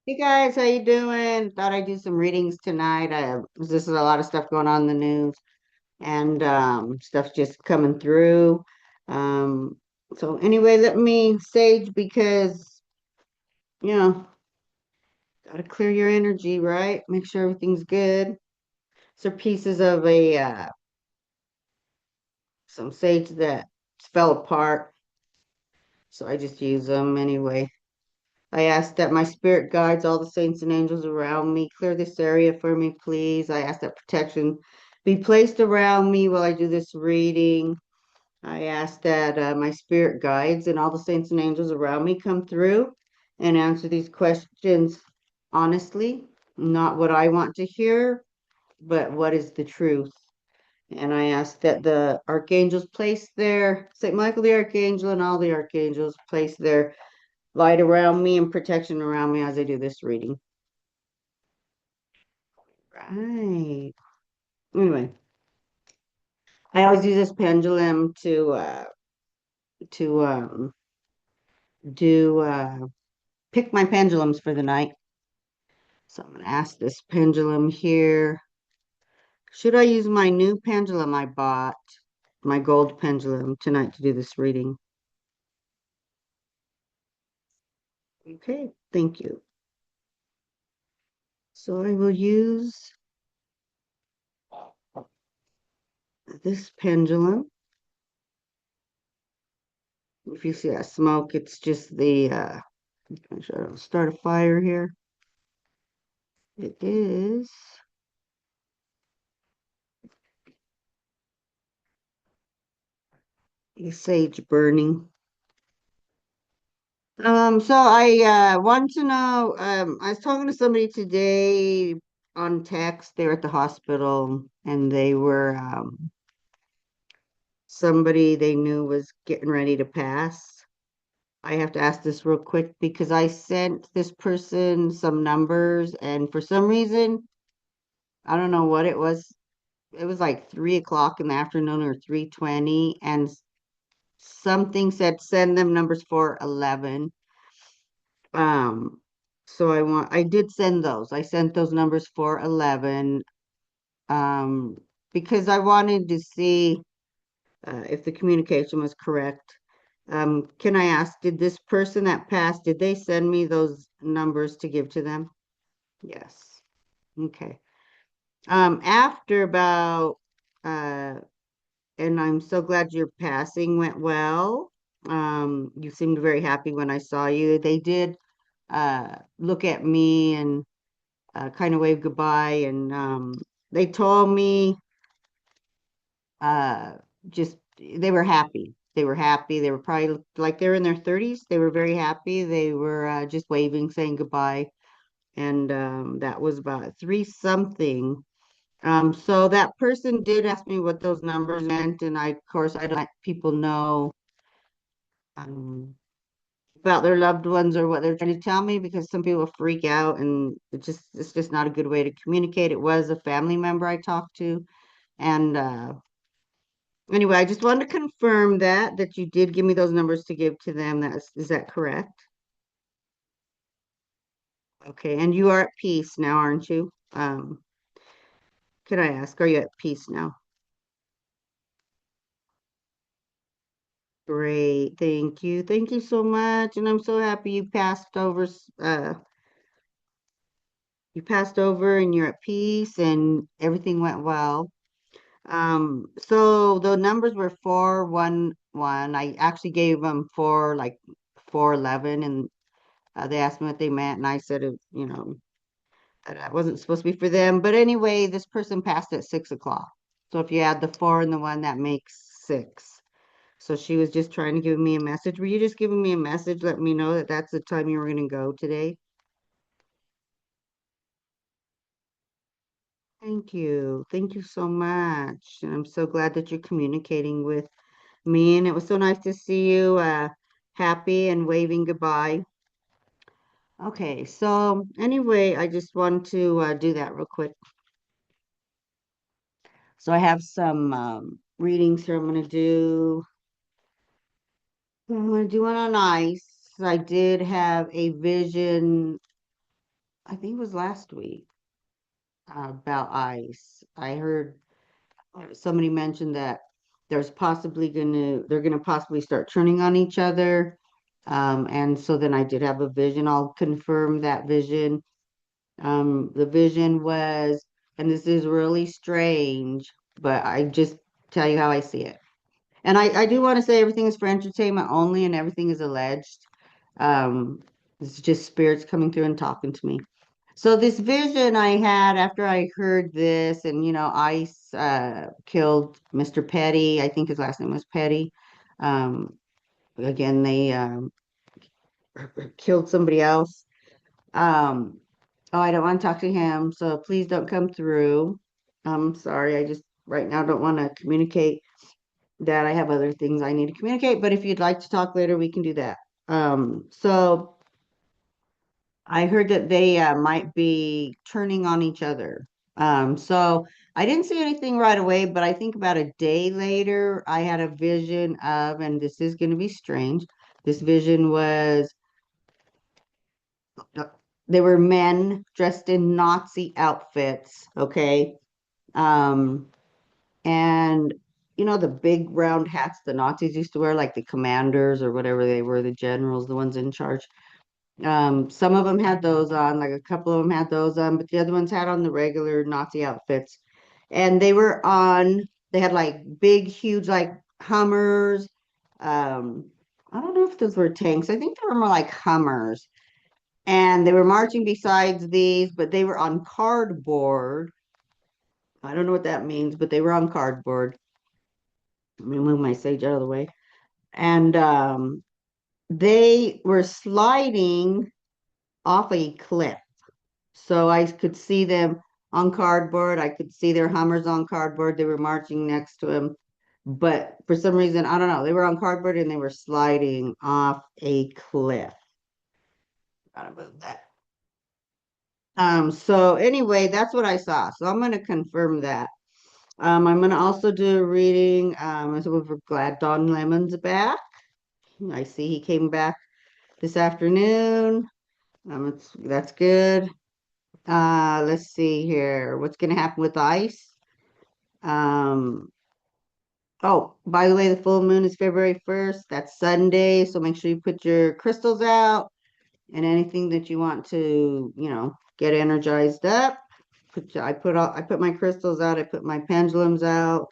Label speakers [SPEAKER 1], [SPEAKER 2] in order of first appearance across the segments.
[SPEAKER 1] Hey guys, how you doing? Thought I'd do some readings tonight. This is a lot of stuff going on in the news and stuff just coming through. Um, so anyway, let me sage because you know, gotta clear your energy, right? Make sure everything's good. So pieces of a some sage that fell apart, so I just use them anyway. I ask that my spirit guides, all the saints and angels around me, clear this area for me, please. I ask that protection be placed around me while I do this reading. I ask that my spirit guides and all the saints and angels around me come through and answer these questions honestly, not what I want to hear, but what is the truth. And I ask that the archangels place their, St. Michael the Archangel and all the archangels place their light around me and protection around me as I do this reading. Right. Anyway, I always use this pendulum to do pick my pendulums for the night. So I'm gonna ask this pendulum here. Should I use my new pendulum I bought, my gold pendulum tonight to do this reading? Okay, thank you. So I will use this pendulum. If you see that smoke, it's just the I'll start a fire here. It is a sage burning. So I want to know, I was talking to somebody today on text. They were at the hospital and they were somebody they knew was getting ready to pass. I have to ask this real quick because I sent this person some numbers and for some reason, I don't know what it was. It was like 3 o'clock in the afternoon or 3:20 and something said send them numbers for 11. Um, so I did send those. I sent those numbers for 11, um, because I wanted to see if the communication was correct. Can I ask, did this person that passed, did they send me those numbers to give to them? Yes. Okay. After about, uh, and I'm so glad your passing went well. You seemed very happy when I saw you. They did look at me and kind of wave goodbye. And they told me uh, just they were happy. They were happy. They were probably like they're in their 30s. They were very happy. They were just waving, saying goodbye. And that was about three something. So that person did ask me what those numbers meant, and of course, I don't let people know um, about their loved ones or what they're trying to tell me because some people freak out, and it's just not a good way to communicate. It was a family member I talked to, and anyway, I just wanted to confirm that you did give me those numbers to give to them. Is that correct? Okay, and you are at peace now, aren't you? Can I ask, are you at peace now? Great, thank you. Thank you so much. And I'm so happy you passed over and you're at peace and everything went well. So the numbers were 411. I actually gave them four, like 411, and they asked me what they meant, and I said, that wasn't supposed to be for them. But anyway, this person passed at 6 o'clock. So if you add the four and the one, that makes six. So she was just trying to give me a message. Were you just giving me a message, letting me know that that's the time you were going to go today? Thank you. Thank you so much. And I'm so glad that you're communicating with me. And it was so nice to see you happy and waving goodbye. Okay, so anyway, I just want to do that real quick. So I have some readings here I'm gonna do one on ice. I did have a vision I think it was last week, about ice. I heard somebody mentioned that they're gonna possibly start turning on each other. And so then I did have a vision. I'll confirm that vision. The vision was, and this is really strange, but I just tell you how I see it. And I do want to say everything is for entertainment only and everything is alleged. Um, it's just spirits coming through and talking to me. So this vision I had after I heard this, and Ice killed Mr. Petty. I think his last name was Petty. Again, they killed somebody else. Um, oh, I don't want to talk to him, so please don't come through. I'm sorry, I just right now don't want to communicate that. I have other things I need to communicate, but if you'd like to talk later, we can do that. So I heard that they might be turning on each other. So I didn't see anything right away, but I think about a day later, I had a vision of, and this is going to be strange. This vision was uh, they were men dressed in Nazi outfits, okay? Um, and the big round hats the Nazis used to wear, like the commanders or whatever they were, the generals, the ones in charge. Some of them had those on, like a couple of them had those on, but the other ones had on the regular Nazi outfits. And they had like big, huge, like Hummers. I don't know if those were tanks. I think they were more like Hummers. And they were marching besides these, but they were on cardboard. I don't know what that means, but they were on cardboard. Let me move my sage out of the way. And they were sliding off a cliff. So I could see them on cardboard. I could see their Hummers on cardboard. They were marching next to him. But for some reason, I don't know, they were on cardboard and they were sliding off a cliff. Forgot about that. So anyway, that's what I saw. So I'm gonna confirm that. I'm gonna also do a reading. So we're glad Don Lemon's back. I see he came back this afternoon. That's good. Let's see here. What's gonna happen with ice? Um, oh, by the way, the full moon is February 1st. That's Sunday, so make sure you put your crystals out and anything that you want to, get energized up. I put my crystals out, I put my pendulums out.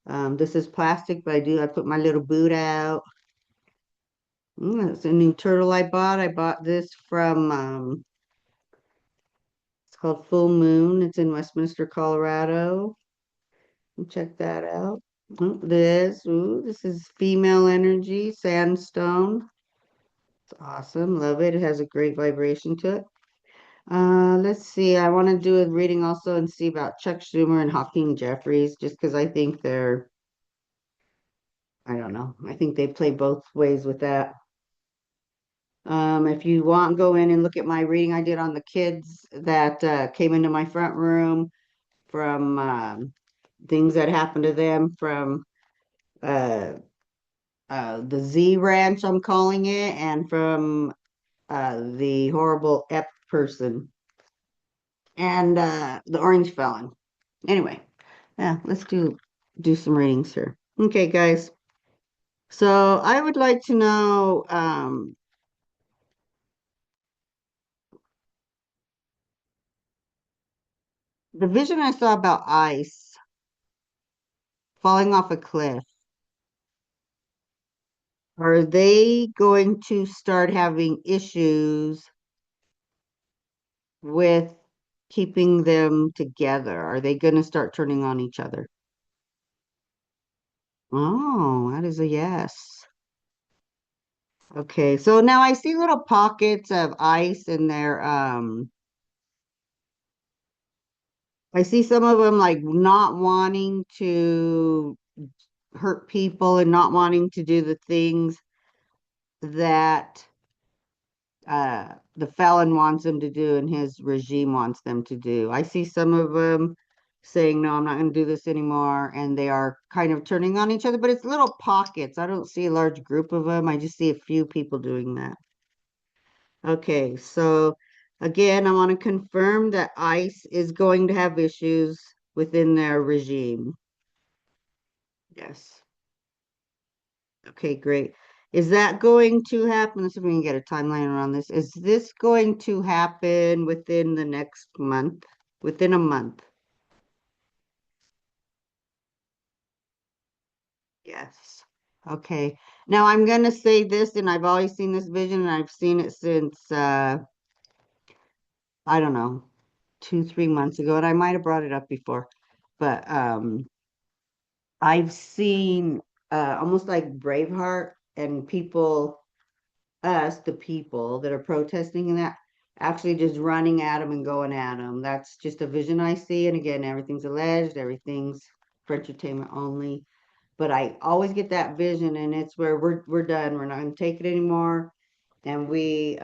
[SPEAKER 1] This is plastic, but I put my little boot out. It's a new turtle I bought. I bought this from it's called Full Moon. It's in Westminster, Colorado. Check that out. This is female energy, sandstone. It's awesome. Love it. It has a great vibration to it. Let's see. I want to do a reading also and see about Chuck Schumer and Hakeem Jeffries, just because I think I don't know. I think they play both ways with that. If you want, go in and look at my reading I did on the kids that came into my front room from things that happened to them from uh, the Z Ranch, I'm calling it, and from the horrible Ep person and the Orange Felon. Anyway, yeah, let's do some readings here. Okay, guys. So I would like to know the vision I saw about ice falling off a cliff. Are they going to start having issues with keeping them together? Are they going to start turning on each other? Oh, that is a yes. Okay, so now I see little pockets of ice in there. I see some of them like not wanting to hurt people and not wanting to do the things that the felon wants them to do and his regime wants them to do. I see some of them saying, no, I'm not going to do this anymore. And they are kind of turning on each other, but it's little pockets. I don't see a large group of them. I just see a few people doing that. Okay, so Again, I want to confirm that ICE is going to have issues within their regime. Yes. Okay, great. Is that going to happen? Let's see if we can get a timeline around this. Is this going to happen within the next month? Within a month? Yes. Okay. Now I'm going to say this, and I've always seen this vision, and I've seen it since, I don't know, 2, 3 months ago, and I might have brought it up before, but I've seen almost like Braveheart and people, us, the people that are protesting and that actually just running at them and going at them. That's just a vision I see. And again, everything's alleged, everything's for entertainment only. But I always get that vision, and it's where we're done. We're not going to take it anymore, and we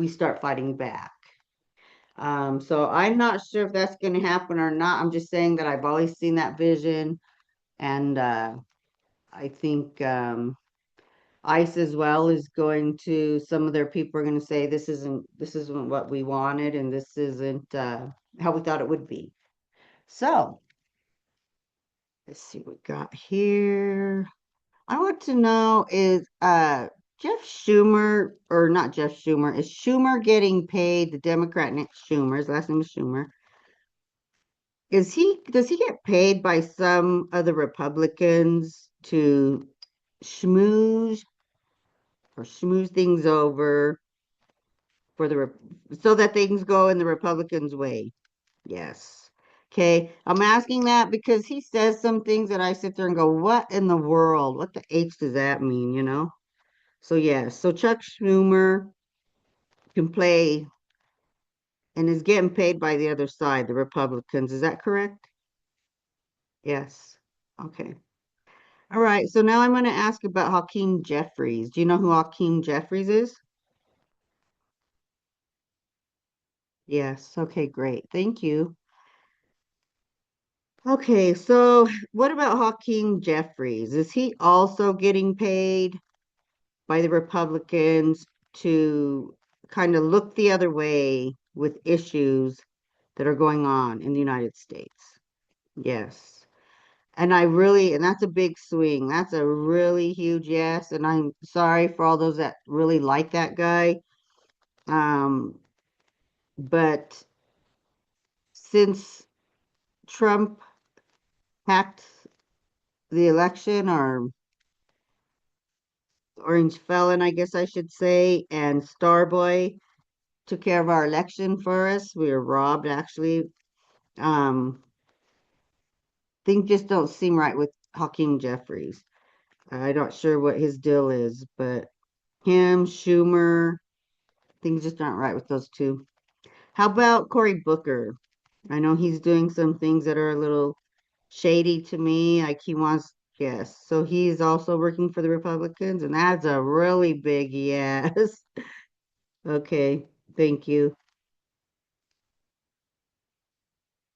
[SPEAKER 1] start fighting back. So I'm not sure if that's going to happen or not. I'm just saying that I've always seen that vision, and I think ICE as well is going to. Some of their people are going to say this isn't what we wanted, and this isn't how we thought it would be. So let's see what we got here. I want to know is Jeff Schumer, or not Jeff Schumer, is Schumer getting paid? The Democrat Nick Schumer, his last name is Schumer. Does he get paid by some of the Republicans to schmooze or schmooze things over for so that things go in the Republicans' way? Yes. Okay. I'm asking that because he says some things that I sit there and go, what in the world? What the H does that mean, you know? So yes. So Chuck Schumer can play and is getting paid by the other side, the Republicans. Is that correct? Yes. Okay. All right, so now I'm going to ask about Hakeem Jeffries. Do you know who Hakeem Jeffries is? Yes. Okay, great. Thank you. Okay, so what about Hakeem Jeffries? Is he also getting paid by the Republicans to kind of look the other way with issues that are going on in the United States? Yes. And that's a big swing. That's a really huge yes. And I'm sorry for all those that really like that guy. Um, but since Trump hacked the election, or Orange Felon, I guess I should say, and Starboy took care of our election for us, we were robbed actually. Um, Things just don't seem right with Hakeem Jeffries. I'm not sure what his deal is, but him, Schumer, things just aren't right with those two. How about Cory Booker? I know he's doing some things that are a little shady to me. Like he wants, yes. So he's also working for the Republicans, and that's a really big yes. Okay, thank you.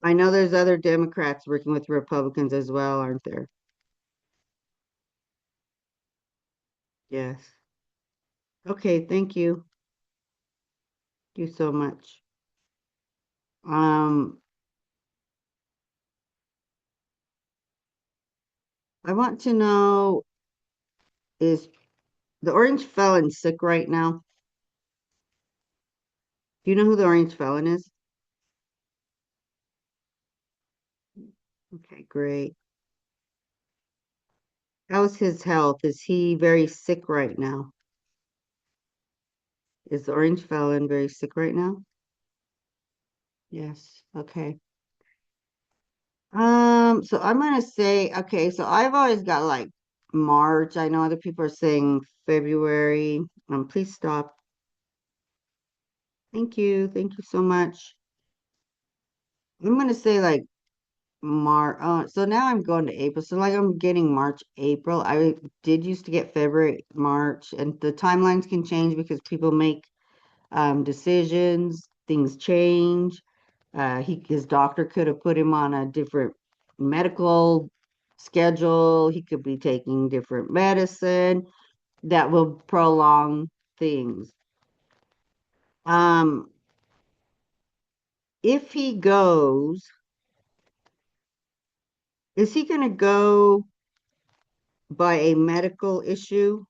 [SPEAKER 1] I know there's other Democrats working with Republicans as well, aren't there? Yes. Okay, thank you. Thank you so much. Um, I want to know, is the Orange Felon sick right now? Do you know who the Orange Felon is? Okay, great. How's his health? Is he very sick right now? Is the Orange Felon very sick right now? Yes. Okay. So I'm gonna say, okay, so I've always got like March. I know other people are saying February. Please stop. Thank you. Thank you so much. I'm gonna say like March. So now I'm going to April. So like I'm getting March, April. I did used to get February, March, and the timelines can change because people make decisions, things change. His doctor could have put him on a different medical schedule. He could be taking different medicine that will prolong things. Um, if he goes, is he going to go by a medical issue?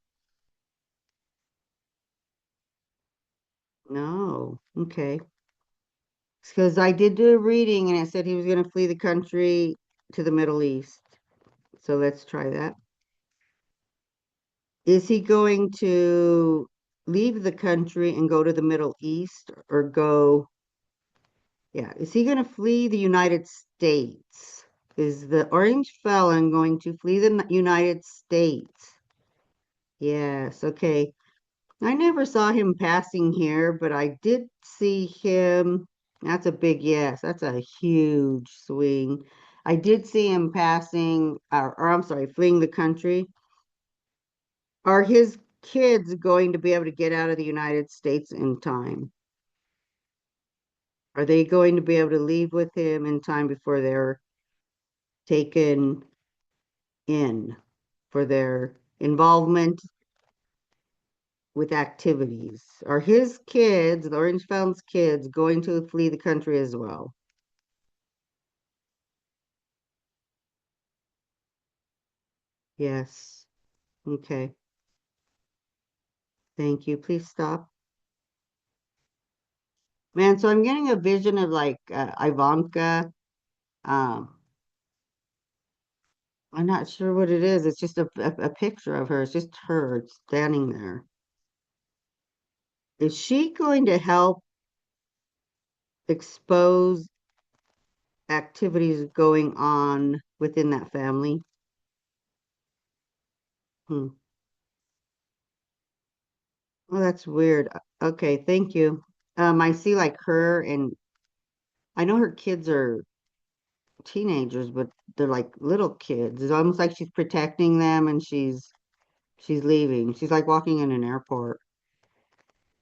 [SPEAKER 1] No. Okay. Because I did do a reading and it said he was going to flee the country to the Middle East. So let's try that. Is he going to leave the country and go to the Middle East or go? Yeah. Is he going to flee the United States? Is the Orange Felon going to flee the United States? Yes. Okay. I never saw him passing here, but I did see him. That's a big yes. That's a huge swing. I did see him passing, or I'm sorry, fleeing the country. Are his kids going to be able to get out of the United States in time? Are they going to be able to leave with him in time before they're taken in for their involvement with activities? Are his kids, the Orange Fountain's kids, going to flee the country as well? Yes. Okay. Thank you. Please stop. Man, so I'm getting a vision of like Ivanka. Um, I'm not sure what it is. It's just a picture of her. It's just her standing there. Is she going to help expose activities going on within that family? Hmm. Oh, that's weird. Okay, thank you. I see like her and I know her kids are teenagers, but they're like little kids. It's almost like she's protecting them and she's leaving. She's like walking in an airport,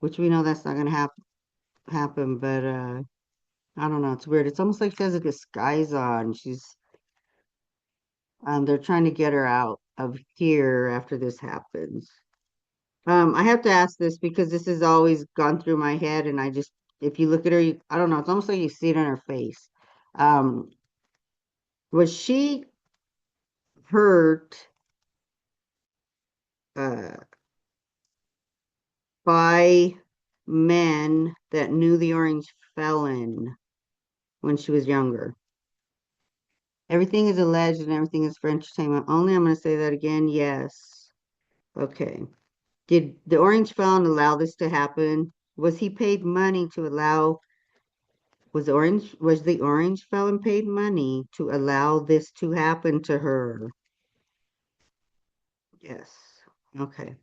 [SPEAKER 1] which we know that's not gonna happen, but I don't know, it's weird. It's almost like she has a disguise on. They're trying to get her out of here after this happens. I have to ask this because this has always gone through my head, and I just, if you look at her, I don't know, it's almost like you see it on her face. Um, was she hurt uh, by men that knew the Orange Felon when she was younger? Everything is alleged and everything is for entertainment only. I'm going to say that again. Yes. Okay. Did the Orange Felon allow this to happen? Was he paid money to allow? Was the Orange Felon paid money to allow this to happen to her? Yes. Okay.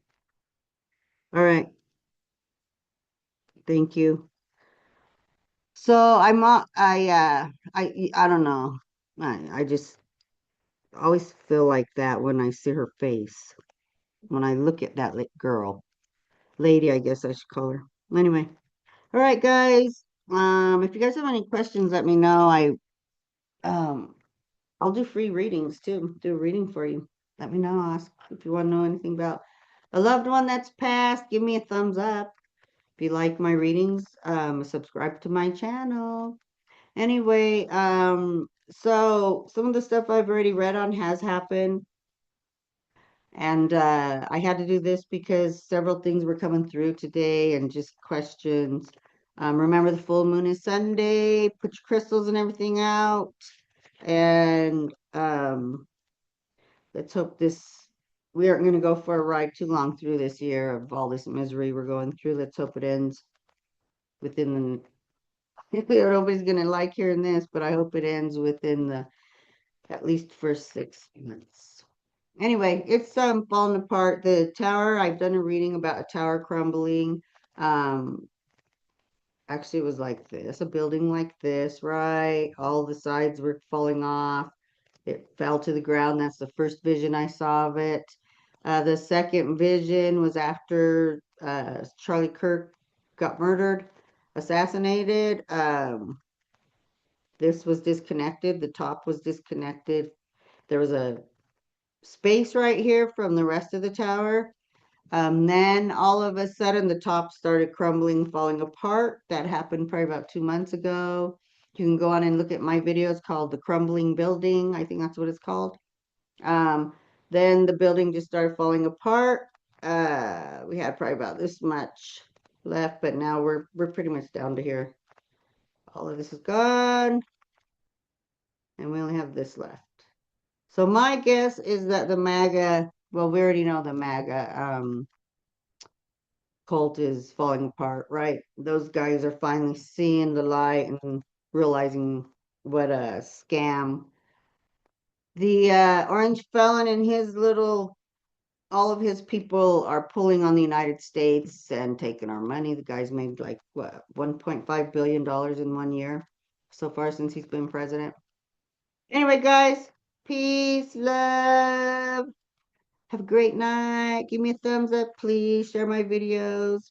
[SPEAKER 1] All right. Thank you. So I don't know. I just always feel like that when I see her face. When I look at that girl. Lady, I guess I should call her. Anyway. All right, guys. If you guys have any questions, let me know. Um I'll do free readings too. Do a reading for you. Let me know. Ask if you want to know anything about a loved one that's passed. Give me a thumbs up. If you like my readings, subscribe to my channel. Anyway, so some of the stuff I've already read on has happened. And I had to do this because several things were coming through today and just questions. Remember, the full moon is Sunday. Put your crystals and everything out. And let's hope we aren't going to go for a ride too long through this year of all this misery we're going through. Let's hope it ends within the, nobody's going to like hearing this, but I hope it ends within the at least first 6 months. Anyway, it's falling apart. The tower, I've done a reading about a tower crumbling. Um, actually it was like this, a building like this, right? All the sides were falling off. It fell to the ground. That's the first vision I saw of it. The second vision was after Charlie Kirk got murdered, assassinated. This was disconnected. The top was disconnected. There was a space right here from the rest of the tower. Then all of a sudden, the top started crumbling, falling apart. That happened probably about 2 months ago. You can go on and look at my videos called The Crumbling Building. I think that's what it's called. Um, then the building just started falling apart. We had probably about this much left, but now we're pretty much down to here. All of this is gone, and we only have this left. So my guess is that the MAGA, well, we already know the MAGA cult is falling apart, right? Those guys are finally seeing the light and realizing what a scam. The Orange Felon and his little, all of his people are pulling on the United States and taking our money. The guy's made like what, $1.5 billion in 1 year so far since he's been president. Anyway, guys, peace, love. Have a great night. Give me a thumbs up, please. Share my videos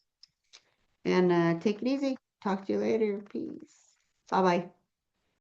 [SPEAKER 1] and take it easy. Talk to you later. Peace. Bye bye.